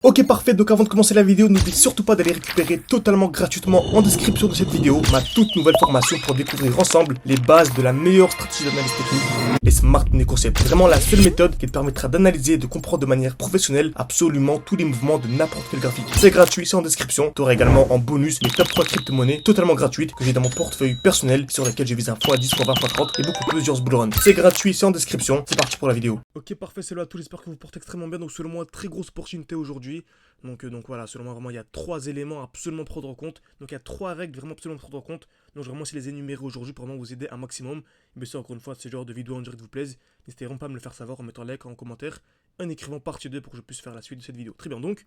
Ok parfait, donc avant de commencer la vidéo, n'oublie surtout pas d'aller récupérer totalement gratuitement en description de cette vidéo ma toute nouvelle formation pour découvrir ensemble les bases de la meilleure stratégie d'analyse technique, les Smart Money Concepts. Vraiment la seule méthode qui te permettra d'analyser et de comprendre de manière professionnelle absolument tous les mouvements de n'importe quel graphique. C'est gratuit, c'est en description. Tu auras également en bonus mes top 3 crypto-monnaies totalement gratuites que j'ai dans mon portefeuille personnel sur lesquelles je vise un x10, x20, x30 et beaucoup plus sur ce bull run. C'est gratuit, c'est en description. C'est parti pour la vidéo. Ok parfait, c'est là à tous, j'espère que vous portez extrêmement bien. Donc selon moi, très grosse opportunité aujourd'hui. Donc voilà, selon moi, vraiment, il y a trois éléments à absolument prendre en compte. Donc il y a trois règles vraiment absolument prendre en compte. Donc je vais vraiment essayer de les énumérer aujourd'hui pour vraiment vous aider un maximum. Mais si encore une fois, ce genre de vidéo en direct vous plaise, n'hésitez vraiment pas à me le faire savoir en mettant un like en commentaire, en écrivant partie 2 pour que je puisse faire la suite de cette vidéo. Très bien, donc,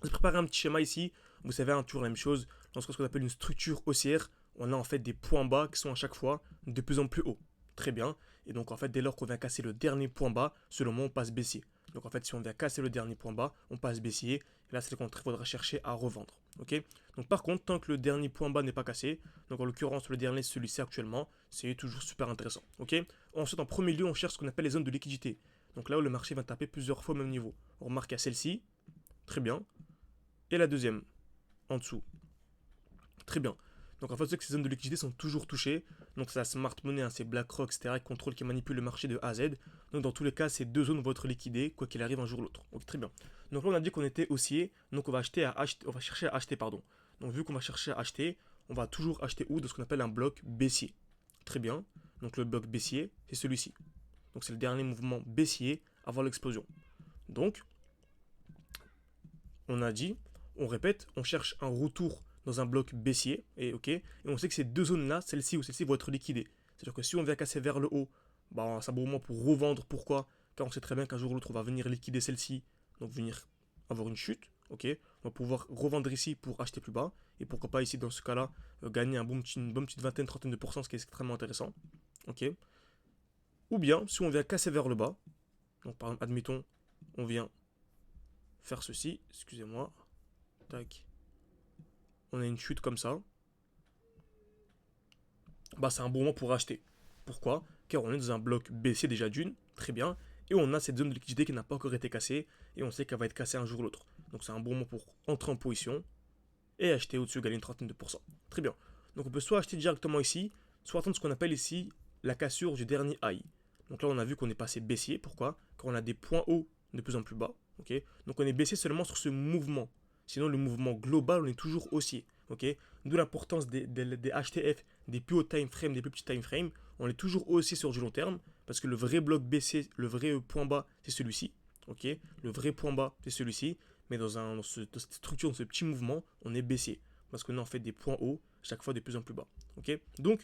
j'ai préparé un petit schéma ici. Vous savez, toujours la même chose. Dans ce qu'on appelle une structure haussière, on a en fait des points bas qui sont à chaque fois de plus en plus hauts. Très bien. Et donc en fait, dès lors qu'on vient casser le dernier point bas, selon moi, on passe baissier. Donc en fait, si on vient casser le dernier point bas, on passe baissier. Et là, c'est le contraire, il faudra chercher à revendre. Ok. Donc par contre, tant que le dernier point bas n'est pas cassé, donc en l'occurrence le dernier, celui-ci actuellement, c'est toujours super intéressant. Ok. Ensuite, en premier lieu, on cherche ce qu'on appelle les zones de liquidité. Donc là où le marché va taper plusieurs fois au même niveau. On remarque à celle-ci, très bien. Et la deuxième, en dessous. Très bien. Donc en fait, c'est que ces zones de liquidité sont toujours touchées. Donc c'est la smart money, hein, c'est BlackRock, etc. qui contrôle, qui manipule le marché de A à Z. Donc dans tous les cas, ces deux zones vont être liquidées, quoi qu'il arrive un jour ou l'autre. Donc très bien. Donc là, on a dit qu'on était haussier. Donc on va chercher à acheter, pardon. Donc vu qu'on va chercher à acheter, on va toujours acheter où? De ce qu'on appelle un bloc baissier. Très bien. Donc le bloc baissier, c'est celui-ci. Donc c'est le dernier mouvement baissier avant l'explosion. Donc, on a dit, on répète, on cherche un retour dans un bloc baissier, et ok, et on sait que ces deux zones-là, celle-ci ou celle-ci, vont être liquidées. C'est-à-dire que si on vient casser vers le haut, bah, c'est un bon moment pour revendre. Pourquoi? Car on sait très bien qu'un jour ou l'autre, on va venir liquider celle-ci, donc venir avoir une chute, ok. On va pouvoir revendre ici pour acheter plus bas, et pourquoi pas ici, dans ce cas-là, gagner une bonne petite vingtaine, trentaine de pourcents, ce qui est extrêmement intéressant, ok. Ou bien, si on vient casser vers le bas, donc par exemple, admettons, on vient faire ceci, excusez-moi, tac, on a une chute comme ça, bah c'est un bon moment pour acheter. Pourquoi? Car on est dans un bloc baissier déjà d'une, très bien, et on a cette zone de liquidité qui n'a pas encore été cassée, et on sait qu'elle va être cassée un jour ou l'autre. Donc c'est un bon moment pour entrer en position et acheter au-dessus, gagner une trentaine de pourcents. Très bien. Donc on peut soit acheter directement ici, soit attendre ce qu'on appelle ici la cassure du dernier high. Donc là on a vu qu'on est passé baissier, pourquoi? Car on a des points hauts de plus en plus bas, ok. Donc on est baissier seulement sur ce mouvement. Sinon le mouvement global on est toujours haussier, ok. D'où l'importance des HTF, des plus hauts time frames, des plus petits time frames. On est toujours haussier sur du long terme parce que le vrai bloc baissier, le vrai point bas, c'est celui-ci, ok. Le vrai point bas, c'est celui-ci. Mais dans cette structure, dans ce petit mouvement, on est baissier. Parce qu'on a en fait des points hauts, chaque fois de plus en plus bas. Ok. Donc,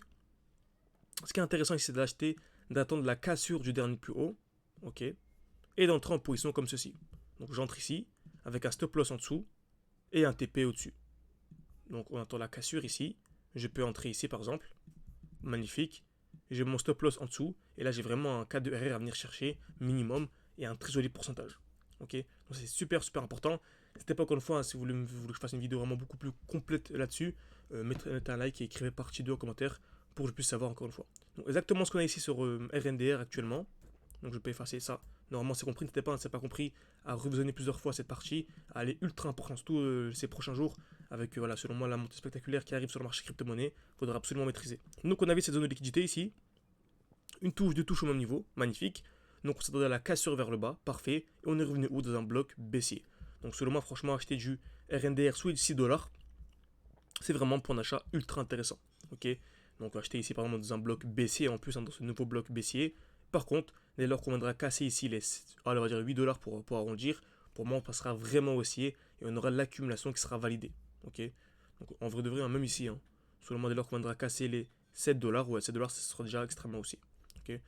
ce qui est intéressant ici, c'est d'acheter, d'attendre la cassure du dernier plus haut. Ok. Et d'entrer en position comme ceci. Donc, j'entre ici, avec un stop loss en dessous, et un TP au-dessus. Donc, on attend la cassure ici. Je peux entrer ici, par exemple. Magnifique. J'ai mon stop loss en dessous. Et là, j'ai vraiment un cas de RR à venir chercher, minimum, et un très joli pourcentage. Ok. Donc, c'est super, super important. N'hésitez pas encore une fois, hein, si vous voulez que je fasse une vidéo vraiment beaucoup plus complète là-dessus, mettez un like et écrivez partie 2 en commentaire pour que je puisse savoir encore une fois. Donc, exactement ce qu'on a ici sur RNDR actuellement. Donc je peux effacer ça. Normalement c'est compris, n'hésitez pas, si c'est pas compris, à revisionner plusieurs fois cette partie, à aller ultra important, surtout ces prochains jours, avec voilà, selon moi la montée spectaculaire qui arrive sur le marché crypto-monnaie, il faudra absolument maîtriser. Donc on avait cette zone de liquidité ici, une touche, deux touches au même niveau, magnifique. Donc on s'attendait à la cassure vers le bas, parfait, et on est revenu où? Dans un bloc baissier. Donc selon moi, franchement, acheter du RNDR sous 6$, c'est vraiment un point d'achat ultra intéressant. Ok. Donc acheter ici par exemple dans un bloc baissier, en plus hein, dans ce nouveau bloc baissier. Par contre, dès lors qu'on viendra casser ici les allez, on va dire 8$ pour arrondir, pour moi on passera vraiment haussier et on aura l'accumulation qui sera validée. Ok. Donc en vrai de vrai, hein, même ici, hein, selon moi dès lors qu'on viendra casser les 7$, ouais 7$ ce sera déjà extrêmement haussier. Ok.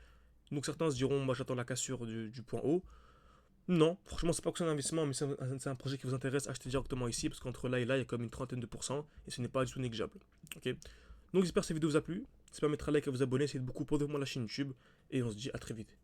Donc certains se diront, moi j'attends la cassure du point haut. Non, franchement, c'est pas que c'est un investissement, mais c'est un projet qui vous intéresse, achetez directement ici, parce qu'entre là et là, il y a comme une trentaine de pourcents, et ce n'est pas du tout négligeable. Ok. Donc j'espère que cette vidéo vous a plu. N'hésitez pas à mettre un like et à vous abonner, c'est beaucoup pour moi la chaîne YouTube, et on se dit à très vite.